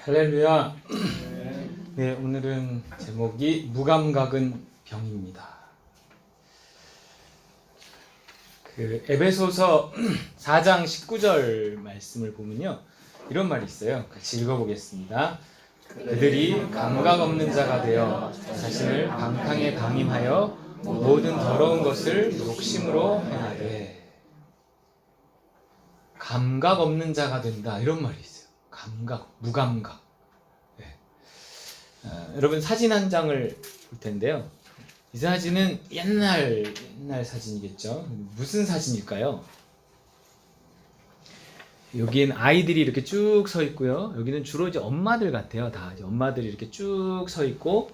할렐루야. 네, 오늘은 제목이 무감각은 병입니다. 에베소서 4장 19절 말씀을 보면요, 이런 말이 있어요. 같이 읽어보겠습니다. 그들이 감각 없는 자가 되어 자신을 방탕에 방임하여 모든 더러운 것을 욕심으로 행하되. 감각 없는 자가 된다, 이런 말이 있어요. 감각, 무감각. 네. 여러분 사진 한 장을 볼 텐데요. 이 사진은 옛날 사진이겠죠. 무슨 사진일까요? 여기엔 아이들이 이렇게 쭉 서 있고요. 여기는 주로 이제 엄마들 같아요. 다 이제 엄마들이 이렇게 쭉 서 있고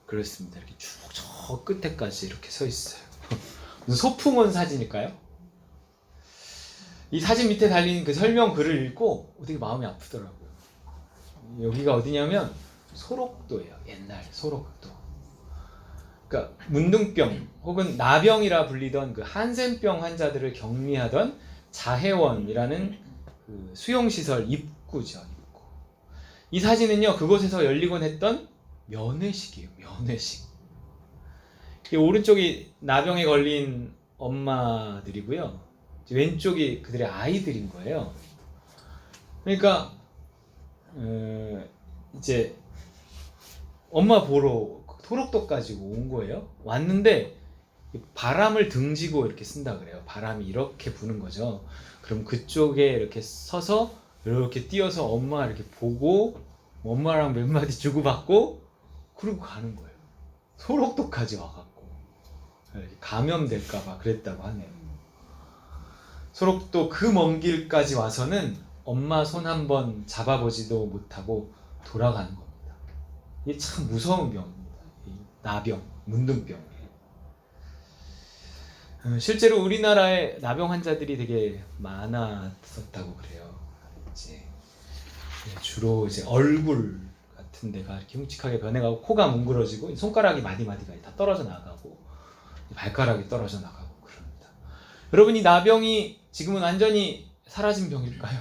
그렇습니다. 이렇게 쭉 저 끝에까지 이렇게 서 있어요. 무슨 소풍 온 사진일까요? 이 사진 밑에 달린 그 설명 글을 읽고 되게 마음이 아프더라고요. 여기가 어디냐면 소록도예요. 옛날 소록도. 그러니까 문둥병 혹은 나병이라 불리던 그 한센병 환자들을 격리하던 자해원이라는 그 수용시설 입구죠. 입구. 이 사진은요, 그곳에서 열리곤 했던 면회식이에요. 면회식. 이 오른쪽이 나병에 걸린 엄마들이고요, 왼쪽이 그들의 아이들인 거예요. 그러니까 이제 엄마 보러 소록도까지 온 거예요. 왔는데 바람을 등지고 이렇게 쓴다 그래요. 바람이 이렇게 부는 거죠. 그럼 그쪽에 이렇게 서서 이렇게 뛰어서 엄마 이렇게 보고 엄마랑 몇 마디 주고받고 그러고 가는 거예요. 소록도까지 와갖고 감염될까봐 그랬다고 하네요. 소록도 그 먼 길까지 와서는 엄마 손 한번 잡아보지도 못하고 돌아가는 겁니다. 이게 참 무서운 병입니다. 나병, 문둥병. 실제로 우리나라에 나병 환자들이 되게 많았었다고 그래요. 주로 이제 얼굴 같은 데가 이렇게 흉측하게 변해가고 코가 뭉그러지고 손가락이 마디마디가 다 떨어져 나가고 발가락이 떨어져 나가고 그럽니다. 여러분, 이 나병이 지금은 완전히 사라진 병일까요?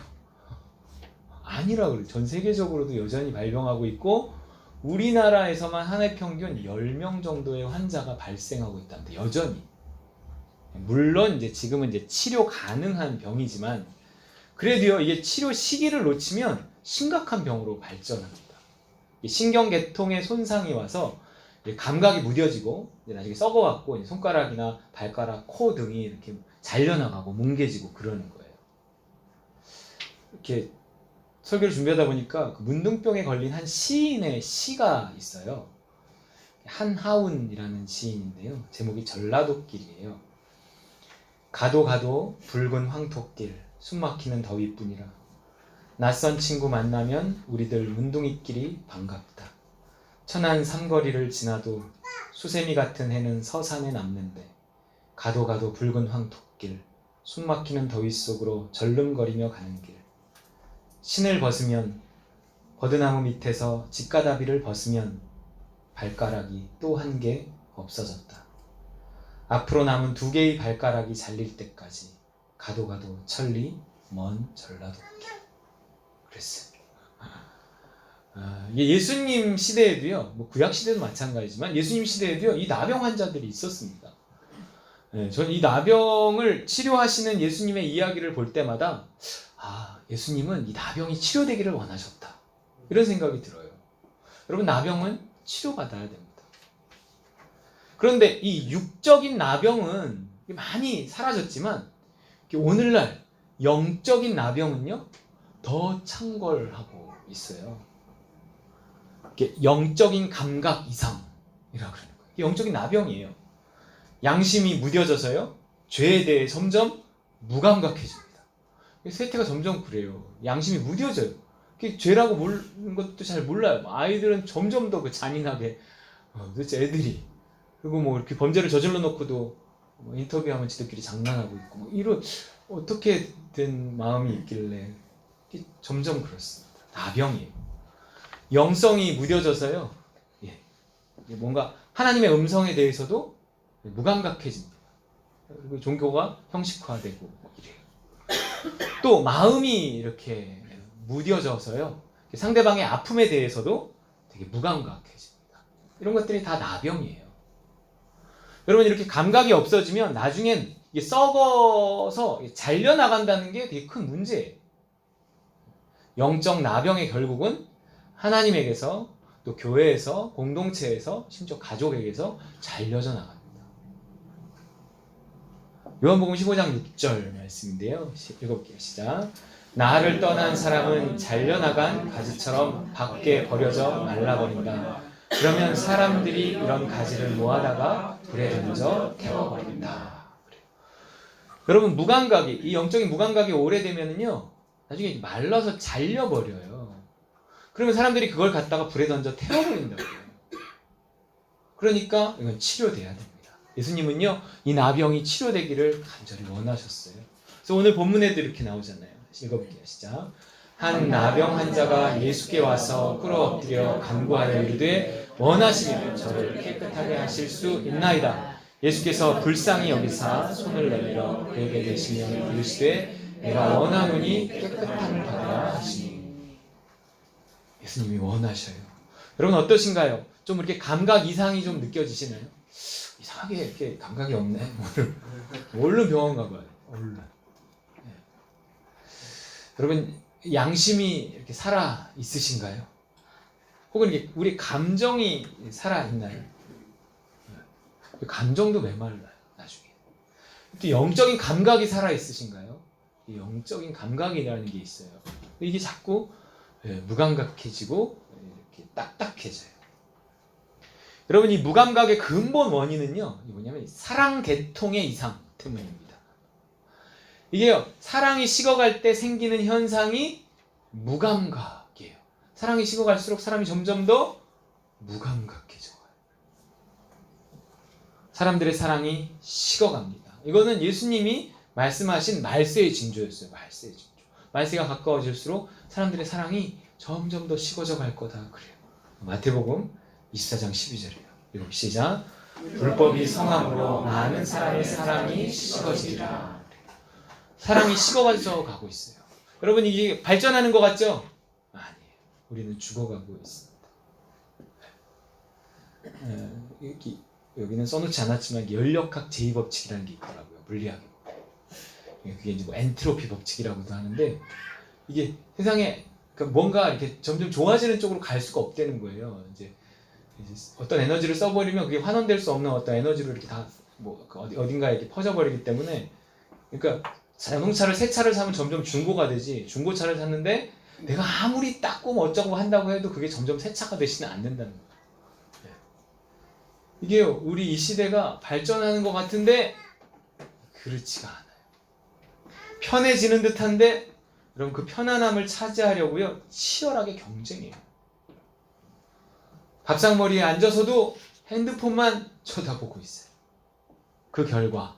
아니라고 그래요. 전 세계적으로도 여전히 발병하고 있고 우리나라에서만 한 해 평균 10명 정도의 환자가 발생하고 있답니다. 여전히. 물론 이제 지금은 이제 치료 가능한 병이지만 그래도요, 이게 치료 시기를 놓치면 심각한 병으로 발전합니다. 신경계통에 손상이 와서 감각이 무뎌지고 나중에 썩어갖고 손가락이나 발가락, 코 등이 이렇게 잘려나가고 뭉개지고 그러는 거예요. 이렇게 설교를 준비하다 보니까 그 문둥병에 걸린 한 시인의 시가 있어요. 한하운이라는 시인인데요. 제목이 전라도길이에요. 가도 가도 붉은 황토길, 숨막히는 더위뿐이라. 낯선 친구 만나면 우리들 문둥이끼리 반갑다. 천안 삼거리를 지나도 수세미 같은 해는 서산에 남는데 가도 가도 붉은 황토길, 숨막히는 더위 속으로 절름거리며 가는 길. 신을 벗으면 버드나무 밑에서 집가다비를 벗으면 발가락이 또 한 개 없어졌다. 앞으로 남은 2개의 발가락이 잘릴 때까지 가도 가도 천리 먼 전라도길. 그랬어요. 예수님 시대에도요, 뭐 구약 시대도 마찬가지지만 예수님 시대에도요, 이 나병 환자들이 있었습니다. 저는 이 나병을 치료하시는 예수님의 이야기를 볼 때마다 예수님은 이 나병이 치료되기를 원하셨다, 이런 생각이 들어요. 여러분, 나병은 치료받아야 됩니다. 그런데 이 육적인 나병은 많이 사라졌지만 오늘날 영적인 나병은요, 더 창궐하고 있어요. 영적인 감각 이상이라고 그러는 거예요. 영적인 나병이에요. 양심이 무뎌져서요, 죄에 대해 점점 무감각해집니다. 세태가 점점 그래요. 양심이 무뎌져요. 죄라고 모르는 것도 잘 몰라요. 아이들은 점점 더 잔인하게, 도대체 애들이, 그리고 뭐 이렇게 범죄를 저질러 놓고도 인터뷰하면 지들끼리 장난하고 있고, 이런 어떻게 된 마음이 있길래 점점 그렇습니다. 나병이에요. 영성이 무뎌져서요, 뭔가 하나님의 음성에 대해서도 무감각해집니다. 그리고 종교가 형식화되고 이래요. 또 마음이 이렇게 무뎌져서요, 상대방의 아픔에 대해서도 되게 무감각해집니다. 이런 것들이 다 나병이에요. 여러분, 이렇게 감각이 없어지면 나중엔 이게 썩어서 잘려나간다는 게 되게 큰 문제예요. 영적 나병의 결국은 하나님에게서, 또 교회에서, 공동체에서, 심지어 가족에게서 잘려져 나갑니다. 요한복음 15장 6절 말씀인데요. 읽어볼게요. 시작. 나를 떠난 사람은 잘려나간 가지처럼 밖에 버려져 말라버린다. 그러면 사람들이 이런 가지를 모아다가 불에 던져 태워버린다. 여러분, 무감각이, 이 영적인 무감각이 오래되면은요, 나중에 말라서 잘려버려요. 그러면 사람들이 그걸 갖다가 불에 던져 태워버린다고요. 그러니까 이건 치료돼야 됩니다. 예수님은요, 이 나병이 치료되기를 간절히 원하셨어요. 그래서 오늘 본문에도 이렇게 나오잖아요. 읽어볼게요. 시작. 한 나병 환자가 예수께 와서 꿇어엎드려 간구하여 이르되 원하시면 저를 깨끗하게 하실 수 있나이다. 예수께서 불쌍히 여기사 손을 내밀어 그에게 대시며 이르시되 내가 원하노니 깨끗함을 받으라 하시니. 예수님이 원하셔요. 여러분, 어떠신가요? 좀 이렇게 감각 이상이 좀 느껴지시나요? 이상하게 이렇게 감각이 없네. 얼른 병원 가봐요. 얼른. 네. 여러분, 양심이 이렇게 살아 있으신가요? 혹은 이게 우리 감정이 살아 있나요? 감정도 메말라요. 나중에. 또 영적인 감각이 살아 있으신가요? 영적인 감각이라는 게 있어요. 이게 자꾸 무감각해지고 이렇게 딱딱해져요. 여러분, 이 무감각의 근본 원인은요, 뭐냐면 사랑 계통의 이상 때문입니다. 이게요, 사랑이 식어갈 때 생기는 현상이 무감각이에요. 사랑이 식어갈수록 사람이 점점 더 무감각해져요. 사람들의 사랑이 식어갑니다. 이거는 예수님이 말씀하신 말세의 징조였어요. 말세의 징조. 말세가 가까워질수록 사람들의 사랑이 점점 더 식어져 갈 거다. 그래요. 마태복음 24장 12절이에요. 이거 시작. 불법이 성함으로 많은 사람의 사랑이 식어지리라. 사랑이 식어가지고 가고 있어요. 여러분, 이게 발전하는 것 같죠? 아니에요. 우리는 죽어가고 있습니다. 여기는 써놓지 않았지만 연력학 제2법칙이라는 게 있더라고요. 물리학에. 그게 이제 뭐 엔트로피 법칙이라고도 하는데, 이게 세상에 뭔가 이렇게 점점 좋아지는 쪽으로 갈 수가 없다는 거예요. 이제 어떤 에너지를 써버리면 그게 환원될 수 없는 어떤 에너지로 이렇게 다 뭐 어딘가에 이렇게 퍼져버리기 때문에, 그러니까 자동차를 새 차를 사면 점점 중고가 되지, 중고차를 샀는데 내가 아무리 닦고 뭐 어쩌고 한다고 해도 그게 점점 새 차가 되지는 않는다는 거예요. 이게 우리 이 시대가 발전하는 것 같은데 그렇지가 않아요. 편해지는 듯한데, 여러분, 그 편안함을 차지하려고요, 치열하게 경쟁해요. 밥상머리에 앉아서도 핸드폰만 쳐다보고 있어요. 그 결과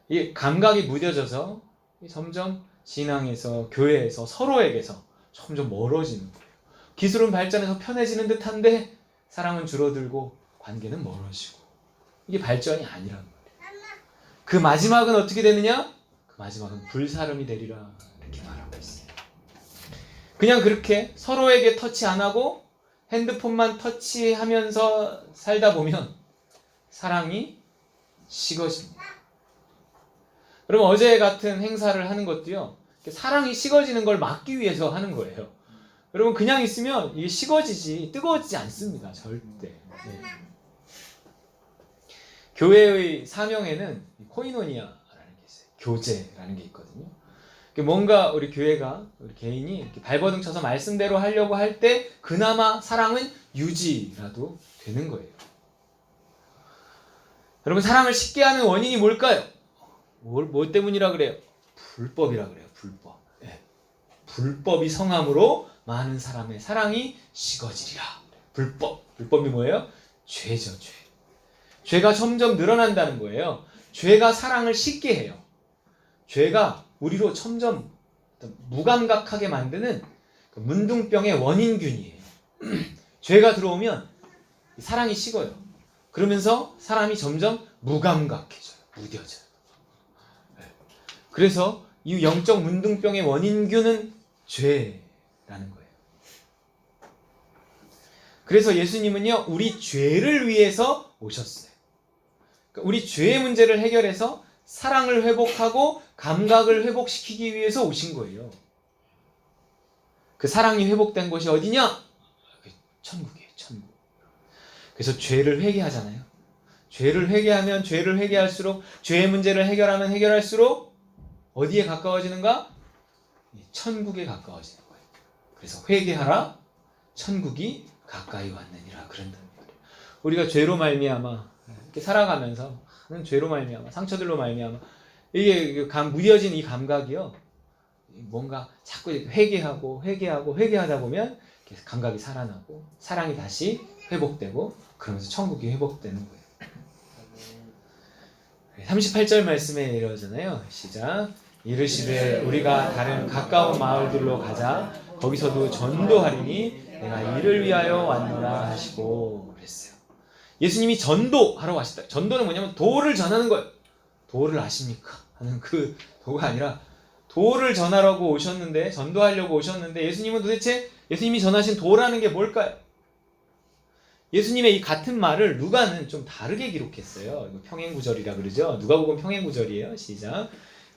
이 감각이 무뎌져서 점점 신앙에서, 교회에서, 서로에게서 점점 멀어지는 거예요. 기술은 발전해서 편해지는 듯한데 사랑은 줄어들고 관계는 멀어지고, 이게 발전이 아니란 말이에요. 그 마지막은 어떻게 되느냐? 그 마지막은 불사름이 되리라, 이렇게 말하고 있어요. 그냥 그렇게 서로에게 터치 안 하고 핸드폰만 터치하면서 살다 보면 사랑이 식어집니다. 그럼 어제 같은 행사를 하는 것도요, 사랑이 식어지는 걸 막기 위해서 하는 거예요. 여러분, 그냥 있으면 이게 식어지지 뜨거워지지 않습니다. 절대. 네. 교회의 사명에는 코이노니아라는 게 있어요. 교제라는 게 있거든요. 뭔가 우리 교회가, 우리 개인이 이렇게 발버둥 쳐서 말씀대로 하려고 할 때 그나마 사랑은 유지라도 되는 거예요. 여러분, 사랑을 식게 하는 원인이 뭘까요? 뭐 때문이라 그래요? 불법이라 그래요. 불법. 네. 불법이 성함으로 많은 사람의 사랑이 식어지리라. 불법. 불법이 뭐예요? 죄죠, 죄. 죄가 점점 늘어난다는 거예요. 죄가 사랑을 식게 해요. 죄가 우리로 점점 무감각하게 만드는 문둥병의 원인균이에요. 죄가 들어오면 사랑이 식어요. 그러면서 사람이 점점 무감각해져요. 무뎌져요. 그래서 이 영적 문둥병의 원인균은 죄라는 거예요. 그래서 예수님은요, 우리 죄를 위해서 오셨어요. 그러니까 우리 죄의 문제를 해결해서 사랑을 회복하고 감각을 회복시키기 위해서 오신 거예요. 그 사랑이 회복된 곳이 어디냐? 천국이에요, 천국. 그래서 죄를 회개하잖아요. 죄를 회개하면 죄를 회개할수록, 죄의 문제를 해결하면 해결할수록 어디에 가까워지는가? 천국에 가까워지는 거예요. 그래서 회개하라, 천국이 가까이 왔느니라 그런다는 거예요. 우리가 죄로 말미암아 이렇게 살아가면서 하는 죄로 말미암아, 상처들로 말미암아 이게 무뎌진 이 감각이요, 뭔가 자꾸 회개하고 회개하다 보면 감각이 살아나고 사랑이 다시 회복되고 그러면서 천국이 회복되는 거예요. 38절 말씀에 이러잖아요. 시작. 이르시되 우리가 다른 가까운 마을들로 가자. 거기서도 전도하리니 내가 이를 위하여 왔노라 하시고 그랬어요. 예수님이 전도하러 왔다. 전도는 뭐냐면 도를 전하는 거예요. 도를 아십니까? 하는 그 도가 아니라 도를 전하려고 오셨는데, 전도하려고 오셨는데, 예수님은 도대체 예수님이 전하신 도라는 게 뭘까요? 예수님의 이 같은 말을 누가는 좀 다르게 기록했어요. 이거 평행구절이라 그러죠. 누가복음 평행구절이에요. 시작.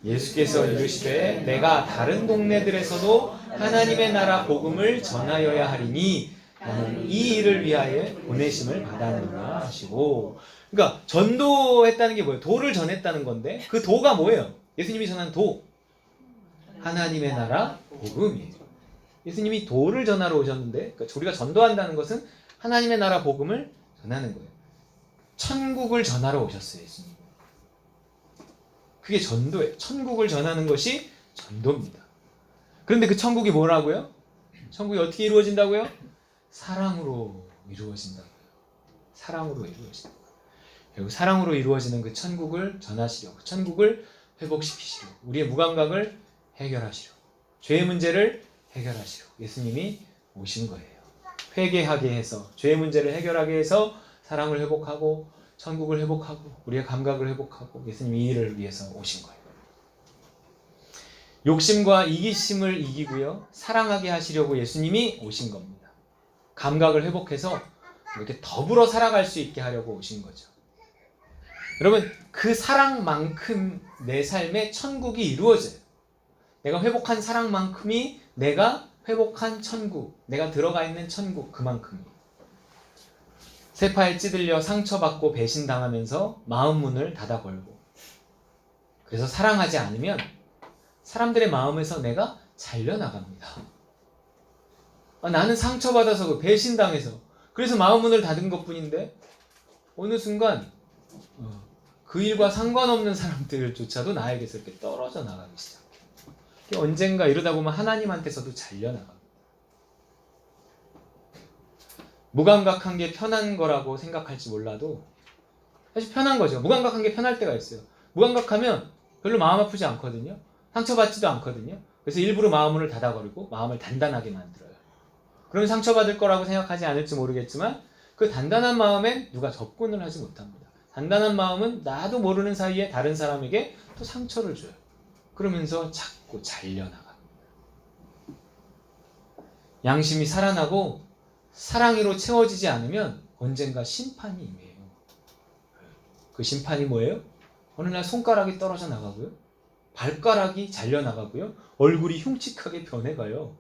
예수께서 이르시되 내가 다른 동네들에서도 하나님의 나라 복음을 전하여야 하리니 나는 이 일을 위하여 보내심을 받았느냐 하시고. 그러니까 전도했다는 게 뭐예요? 도를 전했다는 건데 그 도가 뭐예요? 예수님이 전한 도, 하나님의 나라 복음이에요. 예수님이 도를 전하러 오셨는데, 그러니까 우리가 전도한다는 것은 하나님의 나라 복음을 전하는 거예요. 천국을 전하러 오셨어요, 예수님. 그게 전도예요. 천국을 전하는 것이 전도입니다. 그런데 그 천국이 뭐라고요? 천국이 어떻게 이루어진다고요? 사랑으로 이루어진다고요. 사랑으로 이루어진다고요. 결국 사랑으로 이루어지는 그 천국을 전하시려고, 천국을 회복시키시려고, 우리의 무감각을 해결하시려고, 죄의 문제를 해결하시려고 예수님이 오신 거예요. 회개하게 해서, 죄의 문제를 해결하게 해서 사랑을 회복하고 천국을 회복하고 우리의 감각을 회복하고 예수님이 이 일을 위해서 오신 거예요. 욕심과 이기심을 이기고요, 사랑하게 하시려고 예수님이 오신 겁니다. 감각을 회복해서 이렇게 더불어 살아갈 수 있게 하려고 오신 거죠. 여러분, 그 사랑만큼 내 삶에 천국이 이루어져요. 내가 회복한 사랑만큼이 내가 회복한 천국, 내가 들어가 있는 천국 그만큼이에요. 세파에 찌들려 상처받고 배신당하면서 마음 문을 닫아 걸고, 그래서 사랑하지 않으면 사람들의 마음에서 내가 잘려나갑니다. 나는 상처받아서 배신당해서 그래서 마음 문을 닫은 것뿐인데 어느 순간 그 일과 상관없는 사람들조차도 나에게서 이렇게 떨어져 나가기 시작해요. 언젠가 이러다 보면 하나님한테서도 잘려나갑니다. 무감각한 게 편한 거라고 생각할지 몰라도 사실 편한 거죠. 무감각한 게 편할 때가 있어요. 무감각하면 별로 마음 아프지 않거든요. 상처받지도 않거든요. 그래서 일부러 마음을 닫아버리고 마음을 단단하게 만들어요. 그러면 상처받을 거라고 생각하지 않을지 모르겠지만 그 단단한 마음엔 누가 접근을 하지 못합니다. 단단한 마음은 나도 모르는 사이에 다른 사람에게 또 상처를 줘요. 그러면서 자꾸 잘려나갑니다. 양심이 살아나고 사랑으로 채워지지 않으면 언젠가 심판이 임해요. 그 심판이 뭐예요? 어느 날 손가락이 떨어져 나가고요, 발가락이 잘려나가고요, 얼굴이 흉측하게 변해가요.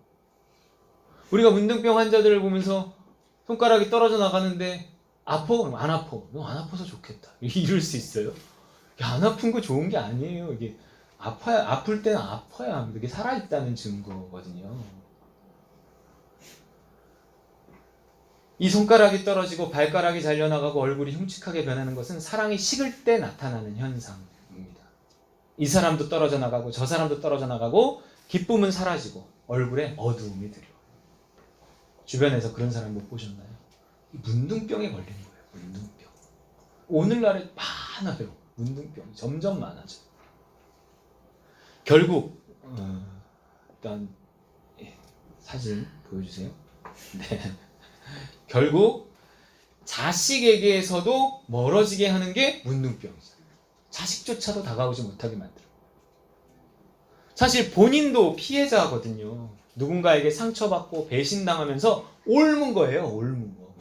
우리가 문둥병 환자들을 보면서 손가락이 떨어져 나가는데 아파? 그럼 안 아파. 너 안 아파서 좋겠다. 이럴 수 있어요? 안 아픈 거 좋은 게 아니에요. 이게 아플 때는 아파야 합니다. 이게 살아있다는 증거거든요. 이 손가락이 떨어지고 발가락이 잘려나가고 얼굴이 흉측하게 변하는 것은 사랑이 식을 때 나타나는 현상입니다. 이 사람도 떨어져 나가고 저 사람도 떨어져 나가고 기쁨은 사라지고 얼굴에 어두움이 들어요. 주변에서 그런 사람 못 보셨나요? 문둥병에 걸리는 거예요. 문둥병. 오늘날에 많아요. 문둥병이 점점 많아져요. 결국 일단 사진 보여주세요. 네. 결국 자식에게서도 멀어지게 하는 게 문둥병이죠. 자식조차도 다가오지 못하게 만들어요. 사실 본인도 피해자거든요. 누군가에게 상처받고 배신당하면서 옮은 거예요. 옮은 거.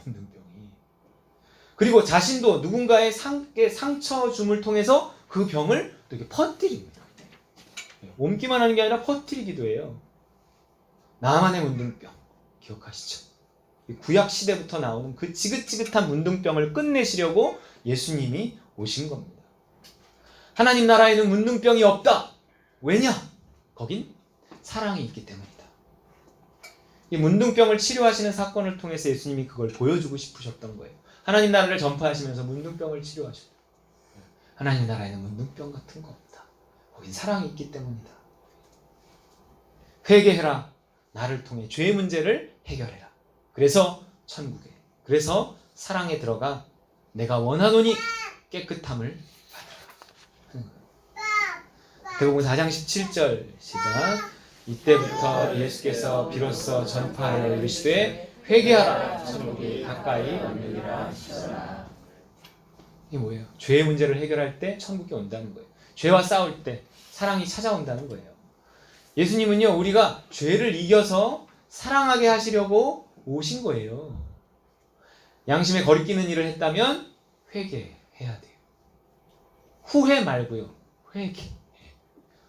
그리고 자신도 누군가의 상처 줌을 통해서 그 병을 또 이렇게 퍼뜨립니다. 옮기만 하는 게 아니라 퍼뜨리기도 해요. 나만의 문둥병 기억하시죠? 구약 시대부터 나오는 그 지긋지긋한 문둥병을 끝내시려고 예수님이 오신 겁니다. 하나님 나라에는 문둥병이 없다. 왜냐? 거긴 사랑이 있기 때문이다. 이 문둥병을 치료하시는 사건을 통해서 예수님이 그걸 보여주고 싶으셨던 거예요. 하나님 나라를 전파하시면서 문둥병을 치료하셨다. 하나님 나라에는 문둥병 같은 거 없다. 거긴 사랑이 있기 때문이다. 회개해라. 나를 통해 죄의 문제를 해결해라. 그래서 천국에, 그래서 사랑에 들어가 내가 원하노니 깨끗함을 받으라. 대복음 4장 17절 시작. 이때부터 예수께서 비로소 전파하여 이르시되 회개하라. 천국이 가까이 왔느니라 하시더라. 이게 뭐예요? 죄의 문제를 해결할 때 천국이 온다는 거예요. 죄와 싸울 때 사랑이 찾아온다는 거예요. 예수님은요, 우리가 죄를 이겨서 사랑하게 하시려고 오신 거예요. 양심에 거리끼는 일을 했다면 회개해야 돼요. 후회 말고요. 회개.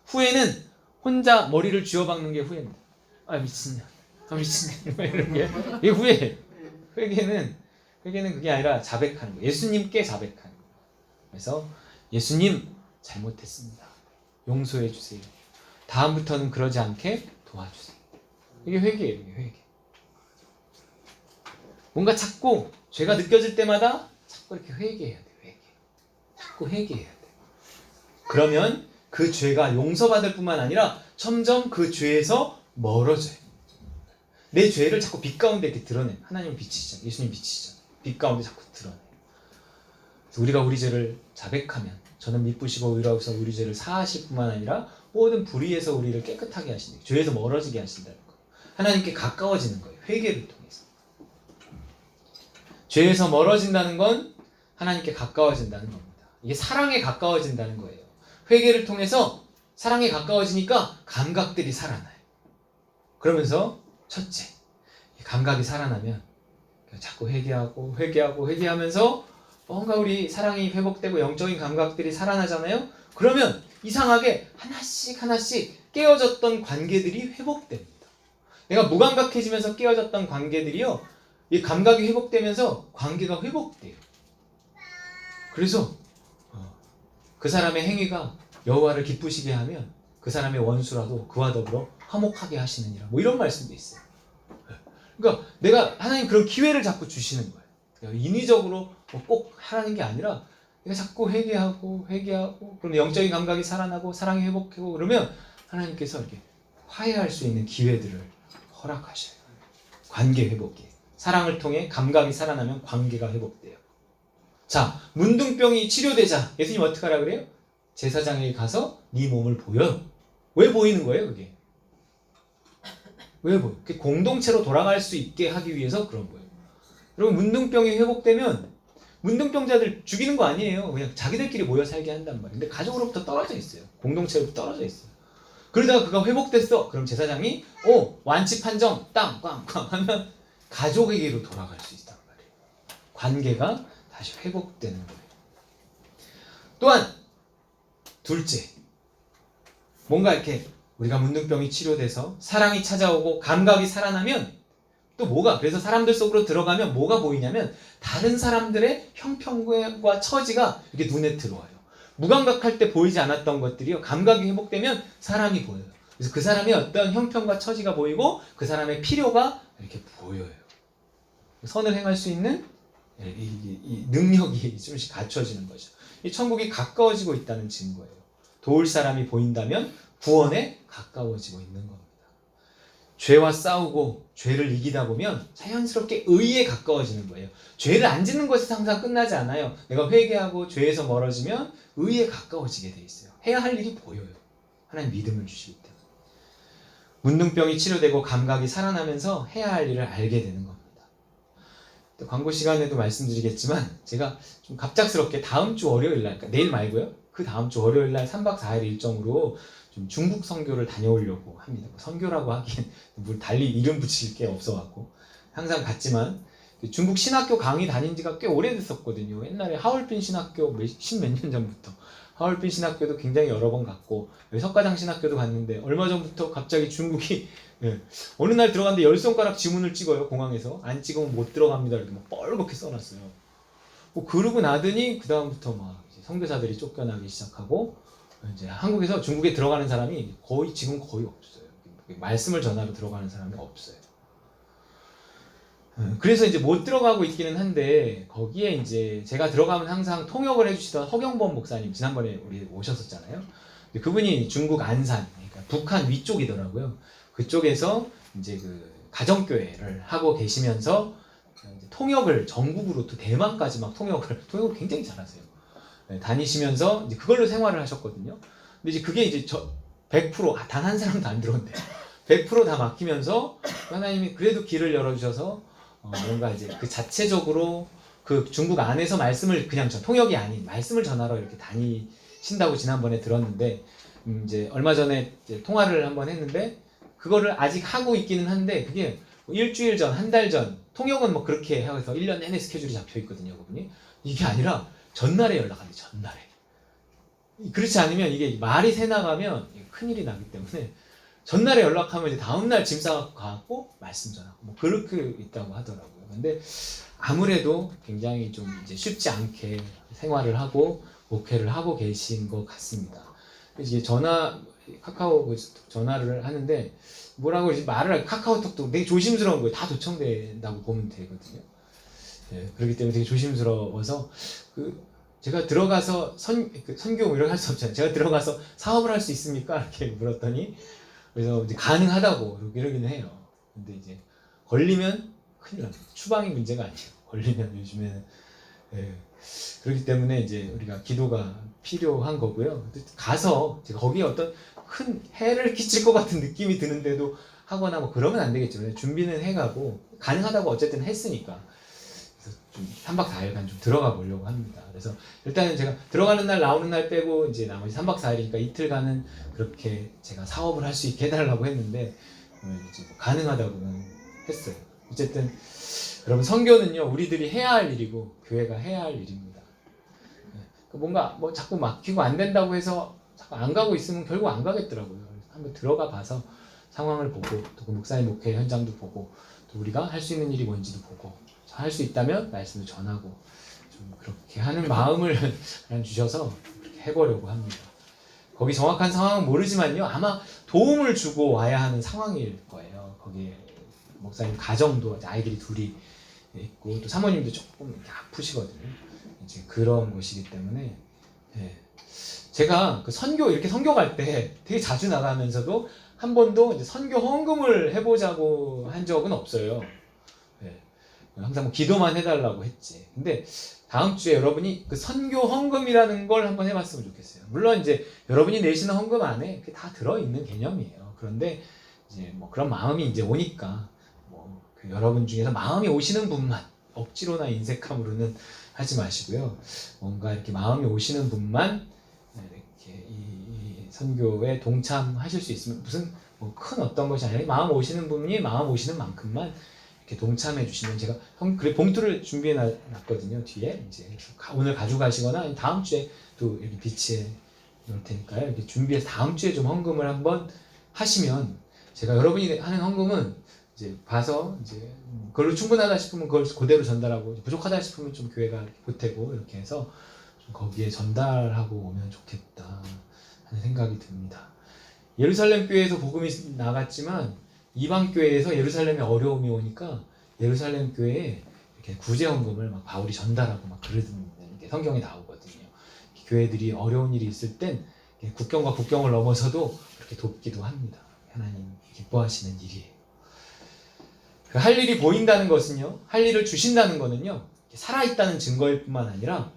후회는 혼자 머리를 쥐어박는 게 후회입니다. 아 미친년, 아 미친년 이런 게 이게 후회예요. 회개는 그게 아니라 자백하는 거예요. 예수님께 자백하는 거예요. 그래서 예수님 잘못했습니다. 용서해 주세요. 다음부터는 그러지 않게 도와주세요. 이게 회개예요. 이게 회개. 뭔가 자꾸 죄가 느껴질 때마다 자꾸 이렇게 회개해야 돼요. 회개. 자꾸 회개해야 돼요. 그러면 그 죄가 용서받을 뿐만 아니라 점점 그 죄에서 멀어져요. 내 죄를 자꾸 빛 가운데 이렇게 드러내. 하나님 빛이시잖아요. 예수님 빛이시잖아요. 빛 가운데 자꾸 드러내. 우리가 우리 죄를 자백하면 저는 미쁘시고 의로우셔서 우리 죄를 사하실 뿐만 아니라 모든 불의에서 우리를 깨끗하게 하신다. 죄에서 멀어지게 하신다는 거예요. 하나님께 가까워지는 거예요. 회개를 통해서. 죄에서 멀어진다는 건 하나님께 가까워진다는 겁니다. 이게 사랑에 가까워진다는 거예요. 회개를 통해서 사랑에 가까워지니까 감각들이 살아나요. 그러면서 첫째, 감각이 살아나면 자꾸 회개하면서 뭔가 우리 사랑이 회복되고 영적인 감각들이 살아나잖아요. 그러면 이상하게 하나씩 깨어졌던 관계들이 회복됩니다. 내가 무감각해지면서 깨어졌던 관계들이요, 이 감각이 회복되면서 관계가 회복돼요. 그래서 그 사람의 행위가 여호와를 기쁘시게 하면 그 사람의 원수라도 그와 더불어 화목하게 하시느니라. 뭐 이런 말씀도 있어요. 그러니까 내가 하나님 그런 기회를 자꾸 주시는 거예요. 인위적으로 꼭 하라는 게 아니라 내가 자꾸 회개하고 그럼 영적인 감각이 살아나고 사랑이 회복하고 그러면 하나님께서 이렇게 화해할 수 있는 기회들을 허락하셔요. 관계 회복이. 사랑을 통해 감각이 살아나면 관계가 회복돼요. 자, 문둥병이 치료되자 예수님 어떻게 하라 그래요? 제사장에게 가서 네 몸을 보여. 왜 보이는 거예요, 그게? 왜 보여? 그게 공동체로 돌아갈 수 있게 하기 위해서 그런 거예요. 여러분, 문둥병이 회복되면 문둥병자들 죽이는 거 아니에요. 그냥 자기들끼리 모여 살게 한단 말이에요. 근데 가족으로부터 떨어져 있어요. 공동체로부터 떨어져 있어요. 그러다가 그가 회복됐어. 그럼 제사장이 완치 판정 꽝꽝 하면 가족에게로 돌아갈 수 있단 말이에요. 관계가 다시 회복되는 거예요. 또한 둘째, 뭔가 이렇게 우리가 문둥병이 치료돼서 사랑이 찾아오고 감각이 살아나면 또 뭐가, 그래서 사람들 속으로 들어가면 뭐가 보이냐면 다른 사람들의 형편과 처지가 이렇게 눈에 들어와요. 무감각할 때 보이지 않았던 것들이요, 감각이 회복되면 사람이 보여요. 그래서 그 사람의 어떤 형편과 처지가 보이고 그 사람의 필요가 이렇게 보여요. 선을 행할 수 있는 이 능력이 좀씩 갖춰지는 거죠. 이 천국이 가까워지고 있다는 증거예요. 도울 사람이 보인다면 구원에 가까워지고 있는 겁니다. 죄와 싸우고 죄를 이기다 보면 자연스럽게 의에 가까워지는 거예요. 죄를 안 짓는 것이 항상 끝나지 않아요. 내가 회개하고 죄에서 멀어지면 의에 가까워지게 돼 있어요. 해야 할 일이 보여요. 하나님 믿음을 주시기 때문에. 문둥병이 치료되고 감각이 살아나면서 해야 할 일을 알게 되는 겁니다. 또 광고 시간에도 말씀드리겠지만 제가 좀 갑작스럽게 다음 주 월요일 날, 그러니까 내일 말고요, 그 다음 주 월요일 날 3박 4일 일정으로 좀 중국 선교를 다녀오려고 합니다. 선교라고 하기엔 뭘 달리 이름 붙일 게 없어갖고 항상 갔지만 중국 신학교 강의 다닌 지가 꽤 오래됐었거든요. 옛날에 하얼빈 신학교 십몇 년 전부터 하얼빈 신학교도 굉장히 여러 번 갔고 석가장 신학교도 갔는데 얼마 전부터 갑자기 중국이 어느 날 들어갔는데 10손가락 지문을 찍어요. 공항에서. 안 찍으면 못 들어갑니다. 이렇게 막 뻘겋게 써놨어요. 뭐 그러고 나더니 그 다음부터 막 이제 선교사들이 쫓겨나기 시작하고 이제 한국에서 중국에 들어가는 사람이 지금 거의 없어요. 말씀을 전하러 들어가는 사람이 없어요. 그래서 이제 못 들어가고 있기는 한데 거기에 이제 제가 들어가면 항상 통역을 해주시던 허경범 목사님 지난번에 우리 오셨었잖아요. 그분이 중국 안산, 그러니까 북한 위쪽이더라고요. 그쪽에서 이제 그 가정교회를 하고 계시면서 이제 통역을 전국으로 또 대만까지 막 통역을 굉장히 잘하세요. 다니시면서 이제 그걸로 생활을 하셨거든요. 근데 이제 그게 이제 100% 단 한 사람도 안 들어온대요. 100% 다 맡기면서 하나님이 그래도 길을 열어주셔서 뭔가 이제 그 자체적으로 그 중국 안에서 말씀을 그냥 통역이 아닌 말씀을 전하러 이렇게 다니신다고 지난번에 들었는데 이제 얼마 전에 이제 통화를 한번 했는데 그거를 아직 하고 있기는 한데 그게 일주일 전, 한 달 전 통역은 뭐 그렇게 해서 1년 내내 스케줄이 잡혀 있거든요, 그분이. 이게 아니라 전날에 연락한대, 전날에. 그렇지 않으면 이게 말이 새 나가면 큰일이 나기 때문에 전날에 연락하면 이제 다음날 짐 싸갖고 가고 말씀 전하고 뭐 그렇게 있다고 하더라고요. 근데 아무래도 굉장히 좀 이제 쉽지 않게 생활을 하고 목회를 하고 계신 것 같습니다. 이제 카카오 전화를 하는데 뭐라고 이제 카카오톡도 되게 조심스러운 거예요. 다 도청된다고 보면 되거든요. 그렇기 때문에 되게 조심스러워서 제가 들어가서 선교 이런 거 할 수 없잖아요. 제가 들어가서 사업을 할 수 있습니까? 이렇게 물었더니 그래서 이제 가능하다고 이러기는 해요. 근데 이제 걸리면 큰일 납니다. 추방이 문제가 아니에요. 걸리면 요즘에는 그렇기 때문에 이제 우리가 기도가 필요한 거고요. 가서 제가 거기에 어떤 큰 해를 끼칠 것 같은 느낌이 드는데도 하거나 뭐 그러면 안 되겠죠. 준비는 해가고 가능하다고 어쨌든 했으니까. 그래서 좀 3박 4일간 좀 들어가 보려고 합니다. 그래서 일단은 제가 들어가는 날 나오는 날 빼고 이제 나머지 3박 4일이니까 이틀간은 그렇게 제가 사업을 할 수 있게 해달라고 했는데 이제 뭐 가능하다고는 했어요. 어쨌든 여러분 선교는요 우리들이 해야 할 일이고 교회가 해야 할 일입니다. 뭔가 뭐 자꾸 막히고 안 된다고 해서 자꾸 안 가고 있으면 결국 안 가겠더라고요. 한번 들어가 봐서 상황을 보고 또 그 목사님 목회 현장도 보고 또 우리가 할 수 있는 일이 뭔지도 보고 할 수 있다면 말씀을 전하고 좀 그렇게 하는 마음을 주셔서 그렇게 해보려고 합니다. 거기 정확한 상황은 모르지만요 아마 도움을 주고 와야 하는 상황일 거예요. 거기에 목사님 가정도 아이들이 둘이 있고 또 사모님도 조금 아프시거든요. 이제 그런 곳이기 때문에 제가 그 이렇게 선교 갈 때 되게 자주 나가면서도 한 번도 이제 선교 헌금을 해보자고 한 적은 없어요. 항상 뭐 기도만 해달라고 했지. 근데 다음 주에 여러분이 그 선교 헌금이라는 걸 한번 해봤으면 좋겠어요. 물론 이제 여러분이 내시는 헌금 안에 그게 다 들어있는 개념이에요. 그런데 이제 뭐 그런 마음이 이제 오니까 그 여러분 중에서 마음이 오시는 분만 억지로나 인색함으로는 하지 마시고요. 뭔가 이렇게 마음이 오시는 분만 이렇게 이 선교에 동참하실 수 있으면 무슨 뭐 큰 어떤 것이 아니라 마음 오시는 분이 마음 오시는 만큼만 이렇게 동참해 주시면 제가 그래 봉투를 준비해 놨거든요. 뒤에 이제 오늘 가져가시거나 다음 주에 또 이렇게 비치해 놓을 테니까요. 이렇게 준비해서 다음 주에 좀 헌금을 한번 하시면 제가 여러분이 하는 헌금은 이제 봐서 이제 그걸로 충분하다 싶으면 그걸 그대로 전달하고 부족하다 싶으면 좀 교회가 보태고 이렇게 해서 좀 거기에 전달하고 오면 좋겠다 하는 생각이 듭니다. 예루살렘 교회에서 복음이 나갔지만 이방 교회에서 예루살렘에 어려움이 오니까 예루살렘 교회에 이렇게 구제 헌금을 막 바울이 전달하고 막 그러는 게 성경에 나오거든요. 교회들이 어려운 일이 있을 땐 국경과 국경을 넘어서도 그렇게 돕기도 합니다. 하나님 기뻐하시는 일이에요. 할 일이 보인다는 것은요, 할 일을 주신다는 것은요, 살아있다는 증거일 뿐만 아니라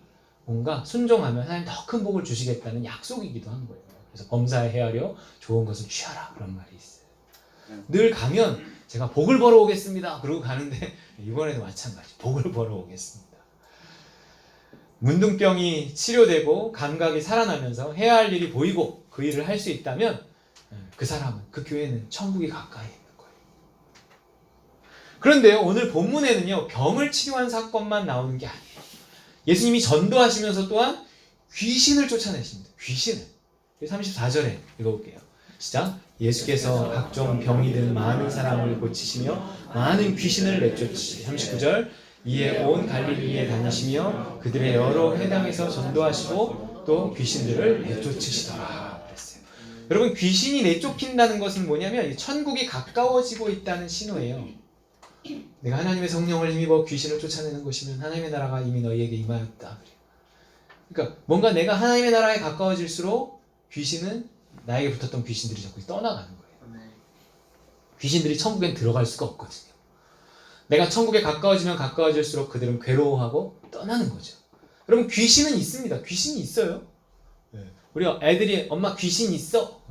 뭔가 순종하면 하나님 더 큰 복을 주시겠다는 약속이기도 한 거예요. 그래서 범사에 헤아려 좋은 것을 취하라 그런 말이 있어요. 늘 가면 제가 복을 벌어 오겠습니다. 그러고 가는데 이번에도 마찬가지 복을 벌어 오겠습니다. 문둥병이 치료되고 감각이 살아나면서 해야 할 일이 보이고 그 일을 할 수 있다면 그 사람은 그 교회는 천국이 가까이 있는 거예요. 그런데요, 오늘 본문에는요, 병을 치료한 사건만 나오는 게 아니에요. 예수님이 전도하시면서 또한 귀신을 쫓아내십니다. 귀신을. 34절에 읽어볼게요. 시작. 예수께서 각종 병이 든 많은 사람을 고치시며 많은 귀신을 내쫓으시니. 39절. 이에 온 갈릴리에 다니시며 그들의 여러 회당에서 전도하시고 또 귀신들을 내쫓으시더라 그랬어요. 여러분, 귀신이 내쫓긴다는 것은 뭐냐면 천국이 가까워지고 있다는 신호예요. 내가 하나님의 성령을 힘입어 귀신을 쫓아내는 것이면 하나님의 나라가 이미 너희에게 임하였다. 그러니까 뭔가 내가 하나님의 나라에 가까워질수록 귀신은, 나에게 붙었던 귀신들이 자꾸 떠나가는 거예요. 귀신들이 천국엔 들어갈 수가 없거든요. 내가 천국에 가까워지면 가까워질수록 그들은 괴로워하고 떠나는 거죠. 여러분, 귀신은 있습니다. 귀신이 있어요. 우리 애들이 엄마 귀신 있어?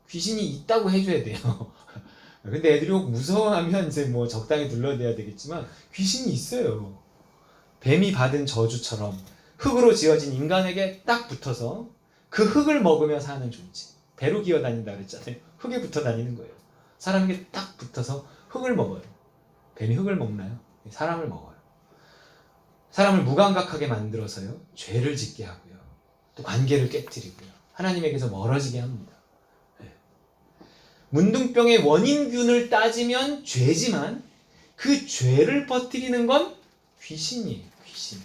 귀신이 있다고 해줘야 돼요. 근데 애들이 혹 무서워하면 이제 뭐 적당히 둘러대야 되겠지만 귀신이 있어요. 뱀이 받은 저주처럼 흙으로 지어진 인간에게 딱 붙어서 그 흙을 먹으며 사는 존재. 배로 기어다닌다 그랬잖아요. 흙에 붙어 다니는 거예요. 사람에게 딱 붙어서 흙을 먹어요. 뱀이 흙을 먹나요? 사람을 먹어요. 사람을 무감각하게 만들어서요, 죄를 짓게 하고요, 또 관계를 깨뜨리고요, 하나님에게서 멀어지게 합니다. 문둥병의 원인균을 따지면 죄지만 그 죄를 퍼뜨리는 건 귀신이에요. 귀신.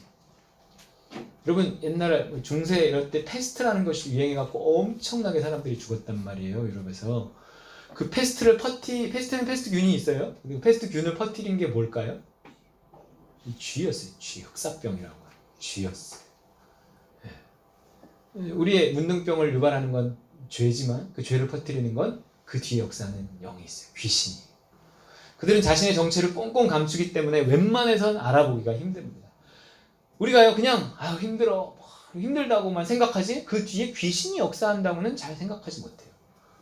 여러분, 옛날에 중세 이럴 때 패스트라는 것이 유행해갖고 엄청나게 사람들이 죽었단 말이에요. 유럽에서. 그 패스트는 패스트균이 있어요. 그리고 패스트균을 퍼뜨린 게 뭘까요? 쥐였어요. 쥐. 흑사병이라고 해요. 쥐였어요. 우리의 문둥병을 유발하는 건 죄지만 그 죄를 퍼뜨리는 건 그 뒤에 역사는 영이 있어요. 귀신이. 그들은 자신의 정체를 꽁꽁 감추기 때문에 웬만해선 알아보기가 힘듭니다. 우리가요, 그냥 힘들어, 힘들다고만 생각하지 그 뒤에 귀신이 역사한다고는 잘 생각하지 못해요.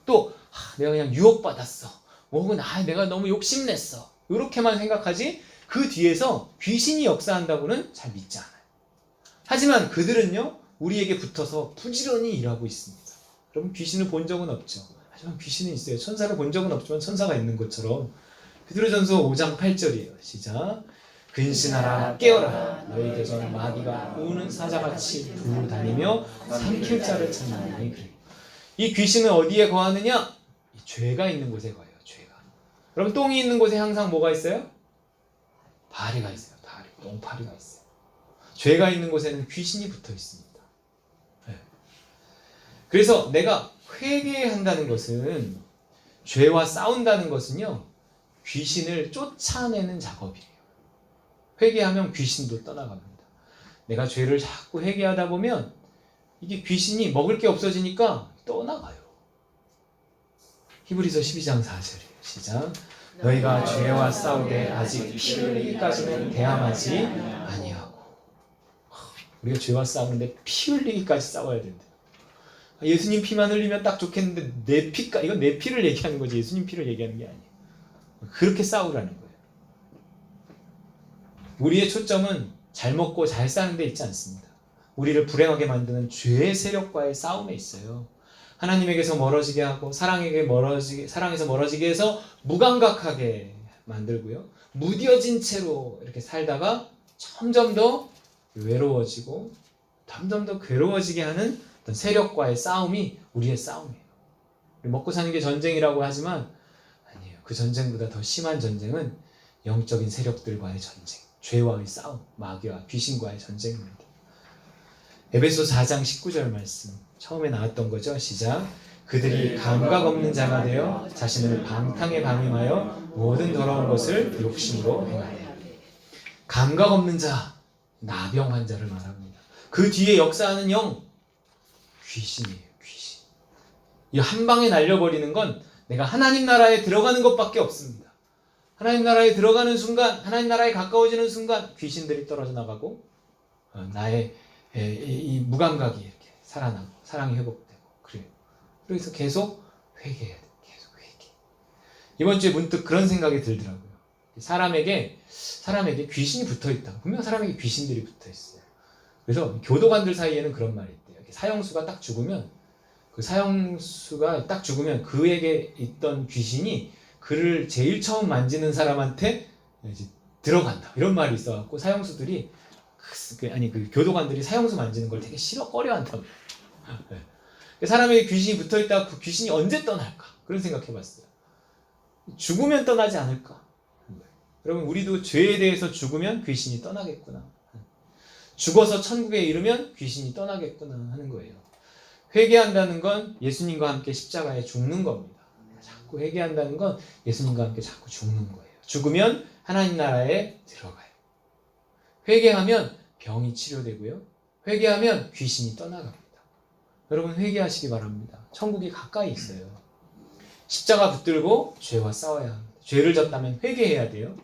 또 내가 그냥 유혹받았어, 혹은 내가 너무 욕심냈어, 이렇게만 생각하지 그 뒤에서 귀신이 역사한다고는 잘 믿지 않아요. 하지만 그들은요, 우리에게 붙어서 부지런히 일하고 있습니다. 여러분, 귀신을 본 적은 없죠. 하지만 귀신은 있어요. 천사를 본 적은 없지만 천사가 있는 것처럼. 베드로전서 5장 8절이에요. 시작. 근신하라, 깨어라. 너희에게서 마귀가 우는 사자같이 두루다니며 삼킬 자를 찾나니. 그래요. 이 귀신은 어디에 거하느냐? 이 죄가 있는 곳에 거해요. 죄가. 여러분, 똥이 있는 곳에 항상 뭐가 있어요? 파리가 있어요. 파리. 똥파리가 있어요. 죄가 있는 곳에는 귀신이 붙어 있습니다. 네. 그래서 내가 회개한다는 것은, 죄와 싸운다는 것은요, 귀신을 쫓아내는 작업이에요. 회개하면 귀신도 떠나갑니다. 내가 죄를 자꾸 회개하다 보면 이게 귀신이 먹을 게 없어지니까 떠나가요. 히브리서 12장 4절이에요. 시작. 너희가 죄와 싸우되 아직 피 흘리기까지는 대함하지 아니하고. 우리가 죄와 싸우는데 피 흘리기까지 싸워야 된다. 예수님 피만 흘리면 딱 좋겠는데 이건 내 피를 얘기하는 거지 예수님 피를 얘기하는 게 아니에요. 그렇게 싸우라는 거예요. 우리의 초점은 잘 먹고 잘 사는 데 있지 않습니다. 우리를 불행하게 만드는 죄의 세력과의 싸움에 있어요. 하나님에게서 멀어지게 하고 사랑에서 멀어지게 해서 무감각하게 만들고요, 무뎌진 채로 이렇게 살다가 점점 더 외로워지고 점점 더 괴로워지게 하는 어떤 세력과의 싸움이 우리의 싸움이에요. 먹고 사는 게 전쟁이라고 하지만 아니에요. 그 전쟁보다 더 심한 전쟁은 영적인 세력들과의 전쟁, 죄와의 싸움, 마귀와 귀신과의 전쟁입니다. 에베소 4장 19절 말씀 처음에 나왔던 거죠. 시작. 그들이 감각 없는 자가 되어 자신을 방탕에 방임하여 모든 더러운 것을 욕심으로 행하네. 감각 없는 자, 나병 환자를 말합니다. 그 뒤에 역사하는 영, 귀신이에요. 귀신. 이 한 방에 날려버리는 건 내가 하나님 나라에 들어가는 것밖에 없습니다. 하나님 나라에 들어가는 순간, 하나님 나라에 가까워지는 순간 귀신들이 떨어져 나가고 나의 이 무감각이 이렇게 살아나고 사랑이 회복되고 그래요. 그래서 계속 회개해야 돼요. 계속 회개. 이번 주에 문득 그런 생각이 들더라고요. 사람에게 귀신이 붙어 있다. 분명 사람에게 귀신들이 붙어 있어요. 그래서 교도관들 사이에는 그런 말이 있대요. 사형수가 딱 죽으면 그에게 있던 귀신이 그를 제일 처음 만지는 사람한테 이제 들어간다 이런 말이 있어갖고 사형수들이 그 교도관들이 사형수 만지는 걸 되게 꺼려한다고. 사람에게 귀신이 붙어있다가 그 귀신이 언제 떠날까 그런 생각해봤어요. 죽으면 떠나지 않을까. 여러분 우리도 죄에 대해서 죽으면 귀신이 떠나겠구나. 죽어서 천국에 이르면 귀신이 떠나겠구나 하는 거예요. 회개한다는 건 예수님과 함께 십자가에 죽는 겁니다. 자꾸 회개한다는 건 예수님과 함께 자꾸 죽는 거예요. 죽으면 하나님 나라에 들어가요. 회개하면 병이 치료되고요. 회개하면 귀신이 떠나갑니다. 여러분 회개하시기 바랍니다. 천국이 가까이 있어요. 십자가 붙들고 죄와 싸워야 합니다. 죄를 졌다면 회개해야 돼요.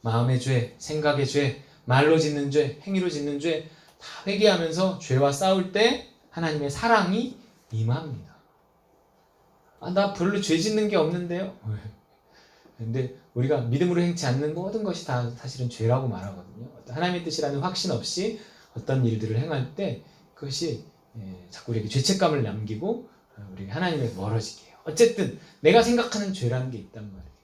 마음의 죄, 생각의 죄, 말로 짓는 죄, 행위로 짓는 죄 다 회개하면서 죄와 싸울 때 하나님의 사랑이 임합니다. 나 별로 죄 짓는 게 없는데요. 근데 우리가 믿음으로 행치 않는 모든 것이 다 사실은 죄라고 말하거든요. 하나님의 뜻이라는 확신 없이 어떤 일들을 행할 때 그것이 자꾸 우리에게 죄책감을 남기고 우리 하나님에서 멀어지게 해요. 어쨌든 내가 생각하는 죄라는 게 있단 말이에요.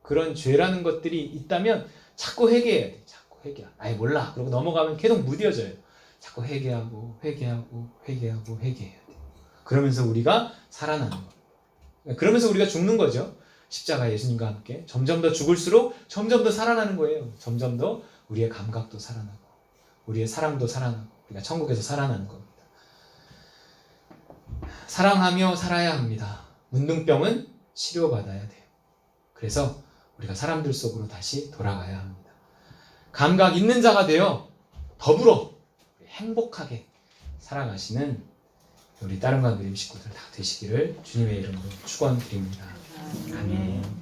그런 죄라는 것들이 있다면 자꾸 회개해야 돼. 자꾸 회개. 아예 몰라. 그러고 넘어가면 계속 무뎌져요. 자꾸 회개하고 회개하고 회개하고 회개해야 돼. 그러면서 우리가 살아나는 거예요. 그러면서 우리가 죽는 거죠. 십자가 예수님과 함께 점점 더 죽을수록 점점 더 살아나는 거예요. 점점 더 우리의 감각도 살아나고 우리의 사랑도 살아나고 우리가 천국에서 살아나는 겁니다. 사랑하며 살아야 합니다. 문둥병은 치료받아야 돼요. 그래서 우리가 사람들 속으로 다시 돌아가야 합니다. 감각 있는 자가 되어 더불어 행복하게 살아가시는 우리 따릉과 그림 식구들 다 되시기를 주님의 이름으로 축원드립니다. 아멘.